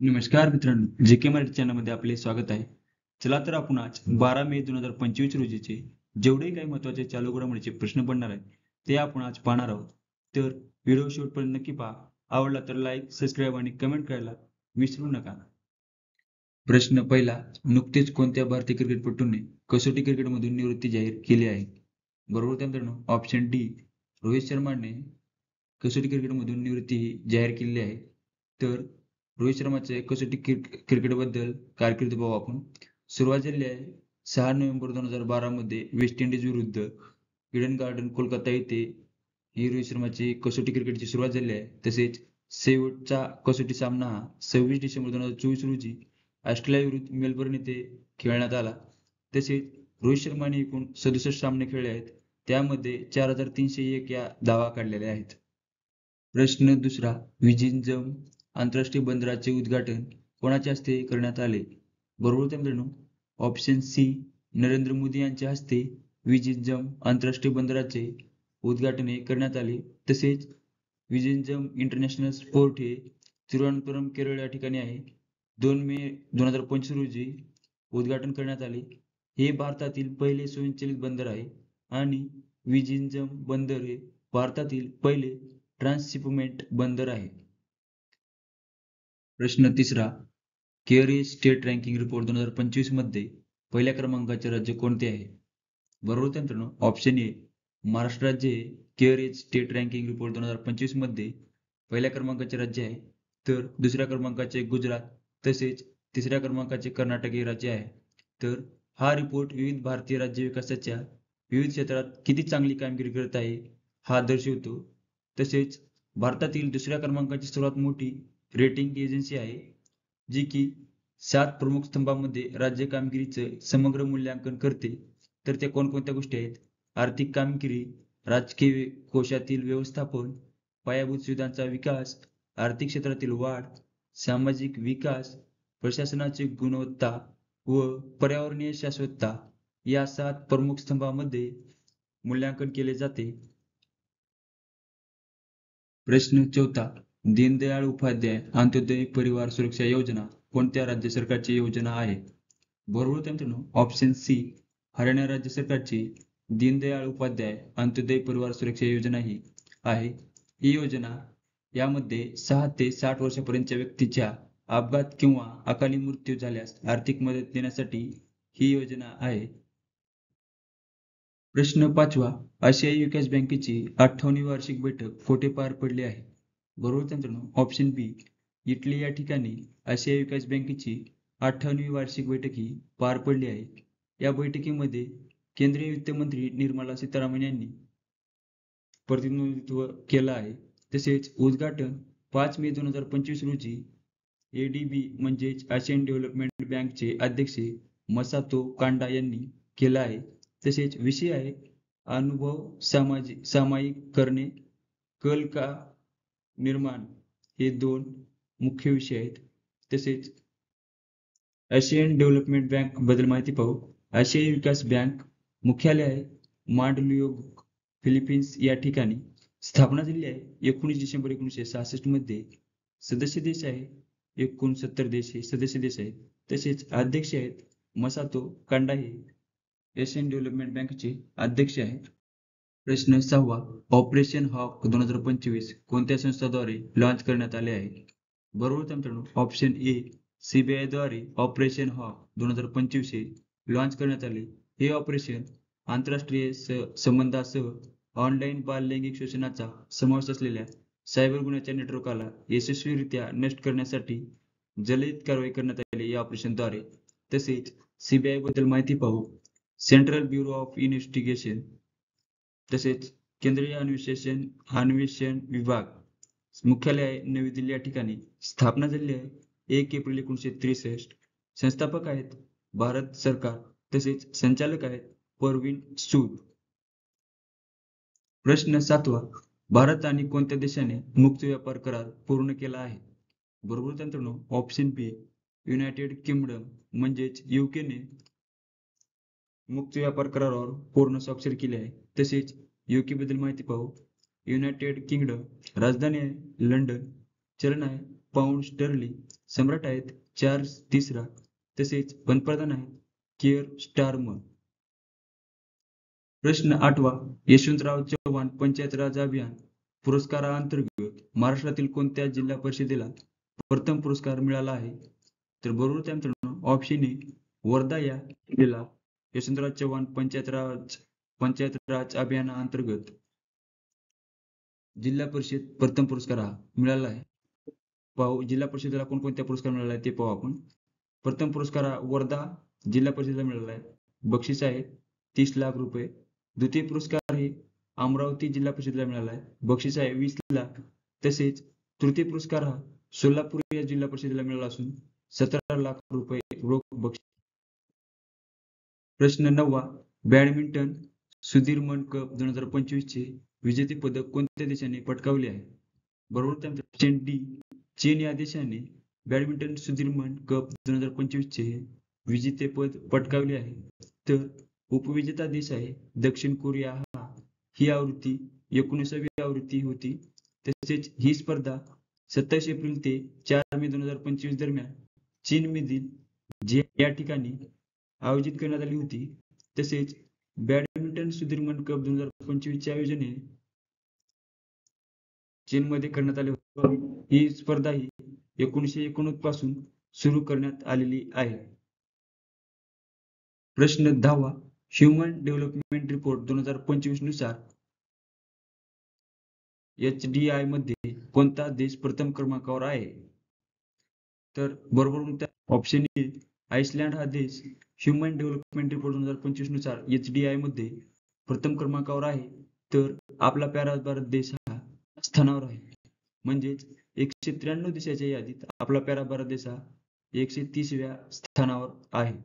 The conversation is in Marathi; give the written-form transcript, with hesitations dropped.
नमस्कार मित्रांनो, जे के मराठी चॅनलमध्ये आपले स्वागत आहे. चला तर आपण आज 12 मे 2025 रोजीचे जेवढे काही महत्त्वाचे चालू घडामोडीचे प्रश्न पडणार आहेत, ते आपण आज पाहणार आहोत. तर व्हिडिओ शेवटपर्यंत नक्की पहा. आवडला तर लाईक, सबस्क्राईब आणि कमेंट करायला विसरू नका. प्रश्न पहिला, नुकतेच कोणत्या भारतीय क्रिकेटपटूने कसोटी क्रिकेटमधून निवृत्ती जाहीर केली आहे? बरोबर तर मित्रांनो, ऑप्शन डी, रोहित शर्माने कसोटी क्रिकेटमधून निवृत्ती जाहीर केलेली आहे. तर रोहित शर्माचे कसोटी क्रिकेटबद्दल कारकीर्द पाहू आपण. सुरुवात झाली आहे 6 नोव्हेंबर 2012 मध्ये वेस्ट इंडिज विरुद्ध इडन गार्डन कोलकाता येथे ही रोहित शर्माची कसोटी क्रिकेटची सुरुवात झाली आहे. तसेच शेवटचा कसोटी सामना हा 26 डिसेंबर 2024 रोजी ऑस्ट्रेलिया विरुद्ध मेलबर्न येथे खेळण्यात आला. तसेच रोहित शर्माने एकूण 67 सामने खेळले आहेत. त्यामध्ये 4301 या धावा काढलेल्या आहेत. प्रश्न दुसरा, विझिंजम आंतरराष्ट्रीय बंदराचे उद्घाटन कोणाच्या हस्ते करण्यात आले? बरोबर तर मित्रांनो, ऑप्शन सी, नरेंद्र मोदी यांच्या हस्ते विझिंजम आंतरराष्ट्रीय बंदराचे उद्घाटन हे करण्यात आले. तसेच विझिंजम इंटरनॅशनल स्पोर्ट हे तिरुवनंतपुरम केरळ या ठिकाणी आहे. 2 मे 2025 रोजी उद्घाटन करण्यात आले. हे भारतातील पहिले स्वयंचलित बंदर आहे आणि विझिंजम बंदर हे भारतातील पहिले ट्रान्सशिपमेंट बंदर आहे. प्रश्न तिसरा, केअर स्टेट रँकिंग रिपोर्ट 2025 मध्ये पहिल्या क्रमांकाचे राज्य कोणते आहे? बरोबर तर मित्रांनो, ऑप्शन ए, महाराष्ट्र राज्य हे केअर स्टेट रँकिंग रिपोर्ट 2025 मध्ये पहिल्या क्रमांकाचे राज्य आहे. तर दुसऱ्या क्रमांकाचे गुजरात तसेच तिसऱ्या क्रमांकाचे कर्नाटक हे राज्य आहे. तर हा रिपोर्ट विविध भारतीय राज्य विकासाच्या विविध क्षेत्रात किती चांगली कामगिरी करत आहे हा दर्शवतो. तसेच भारतातील दुसऱ्या क्रमांकाची सर्वात मोठी रेटिंग एजन्सी आहे, जी की 7 प्रमुख स्तंभामध्ये राज्य कामगिरीचं समग्र मूल्यांकन करते. तर त्या कोणकोणत्या गोष्टी आहेत? आर्थिक कामगिरी, राजकीय कोशातील व्यवस्थापन, पायाभूत सुविधांचा विकास, आर्थिक क्षेत्रातील वाढ, सामाजिक विकास, प्रशासनाची गुणवत्ता व पर्यावरणीय शाश्वतता या 7 प्रमुख स्तंभामध्ये मूल्यांकन केले जाते. प्रश्न चौथा, दीनदयाळ उपाध्याय अंत्योदय परिवार सुरक्षा योजना कोणत्या राज्य सरकारची योजना आहे? बरोबर तर मित्रांनो, ऑप्शन सी, हरियाणा राज्य सरकारची दीनदयाळ उपाध्याय अंत्योदय परिवार सुरक्षा योजना ही आहे. ही योजना यामध्ये 6 ते 60 वर्षापर्यंतच्या व्यक्तीच्या अपघात किंवा अकाली मृत्यू झाल्यास आर्थिक मदत देण्यासाठी ही योजना आहे. प्रश्न पाचवा, आशियाई विकास बँकेची 58वी वार्षिक बैठक कोठे पार पडली आहे? बरोबर तर मित्रांनो, ऑप्शन बी, इटली या ठिकाणी आशियाई विकास बँकेची 58वी वार्षिक बैठक ही पार पडली आहे. या बैठकीमध्ये केंद्रीय वित्तमंत्री निर्मला सीतारामन यांनी प्रतिनिधित्व केलं आहे. तसेच उद्घाटन 5 मे 2025 रोजी ADB म्हणजेच आशियन डेव्हलपमेंट बँकचे अध्यक्ष मसातो कांडा यांनी केलं आहे. तसेच विषय आहे अनुभव सामायिक करणे, कल का निर्माण, हे 2 मुख्य विषय आहेत. तसेच आशियन डेव्हलपमेंट बँक बद्दल माहिती पाहू. आशियाई विकास बँक मुख्यालय आहे मांडलियोग, फिलिपिन्स या ठिकाणी स्थापना झाली आहे 19 डिसेंबर 1966 मध्ये. सदस्य देश आहे 69 देश हे सदस्य देश आहेत. तसेच अध्यक्ष आहेत मसातो कांडा हे एशियन डेव्हलपमेंट बँकेचे अध्यक्ष आहेत. प्रश्न 6वा, ऑपरेशन हॉक 2025 कोणत्या संस्थाद्वारे लॉन्च करण्यात आले आहे? बरोबर तर मित्रांनो, ऑप्शन ए, CBI द्वारे ऑपरेशन हॉक 2025 हे लॉन्च करण्यात आले. हे ऑपरेशन आंतरराष्ट्रीय संबंधासह ऑनलाईन बाल लैंगिक शोषणाचा समावेश असलेल्या सायबर गुन्ह्याच्या नेटवर्कला यशस्वीरित्या नष्ट करण्यासाठी जलद कारवाई करण्यात आली या ऑपरेशनद्वारे. तसेच CBI बद्दल माहिती पाहू. सेंट्रल ब्युरो ऑफ इन्व्हेस्टिगेशन तसेच केंद्रीय अन्वेषण विभाग मुख्यालय आहे नवी दिल्ली या ठिकाणी स्थापना झालेली आहे 1 एप्रिल 1963. संस्थापक आहेत भारत सरकार तसेच संचालक आहेत परवीन सूद. प्रश्न 7वा, भारत आणि कोणत्या देशाने मुक्त व्यापार करार पूर्ण केला आहे? बरोबर तर मित्रांनो, ऑप्शन बी, युनायटेड किंगडम म्हणजेच UK ने मुक्त व्यापार करारावर पूर्ण स्वाक्षरी केली आहे. तसेच UK बद्दल माहिती पाहू. युनायटेड किंगडम राजधानी आहे लंडन, चलन आहे पाऊंड स्टर्लिंग. सम्राट आहेत चार्ल्स तिसरा. तसेच पंतप्रधान आहेत केअर स्टारमर. प्रश्न 8वा, यशवंतराव चव्हाण पंचायत राज अभियान पुरस्कारांतर्गत महाराष्ट्रातील कोणत्या जिल्हा परिषदेला प्रथम पुरस्कार मिळाला आहे? तर बरोबर त्या मित्रांनो ऑप्शन ए वर्धा या जिल्ह्याला यशवंतराव चव्हाण पंचायत राज अभियानाअंतर्गत जिल्हा परिषद प्रथम पुरस्कार हा मिळाला आहे. पाहू जिल्हा परिषदेला कोणकोणत्या पुरस्कार मिळाला आहे ते पाहू आपण. प्रथम पुरस्कार हा वर्धा जिल्हा परिषदेला मिळाला आहे. बक्षीस आहे 30 लाख रुपये. द्वितीय पुरस्कार हे अमरावती जिल्हा परिषदेला मिळाला आहे. बक्षीस आहे 20 लाख. तसेच तृतीय पुरस्कार हा सोलापूर या जिल्हा परिषदेला मिळाला असून 17 लाख रुपये रोख बक्षीस. प्रश्न 9वा, बॅडमिंटन सुधीरमन कप 2025 चे विजेते पदक कोणत्या देशाने पटकावले आहे? बरोबर त्या चीन या देशाने बॅडमिंटन सुधीरमन कप 2025 चे विजेतेपद पटकावले आहे. तर उपविजेता देश आहे दक्षिण कोरिया. ही आवृत्ती 19वी आवृत्ती होती. तसेच ही स्पर्धा 27 एप्रिल ते 4 मे 2025 दरम्यान चीनमधील जे या ठिकाणी आयोजित करण्यात आली होती. तसेच बॅडमिंटन सुधीरमन कप 2025 चे आयोजन चीनमध्ये करण्यात आले होते. ही स्पर्धा ही 1989 पासून सुरू करण्यात आलेली आहे. प्रश्न 10वा, ह्युमन डेव्हलपमेंट रिपोर्ट 2025 नुसार HDI मध्ये कोणता देश प्रथम क्रमांकावर आहे? तर बरोबर त्या ऑप्शन ए आइसलँड हा देश ह्युमन डेव्हलपमेंट रिपोर्ट 2025 नुसार HDI मध्ये प्रथम क्रमांकावर आहे. तर आपला प्यारा भारत देश हा स्थानावर आहे. म्हणजेच 193 देशाच्या यादीत आपला प्यारा भारत देश हा 130व्या स्थानावर आहे.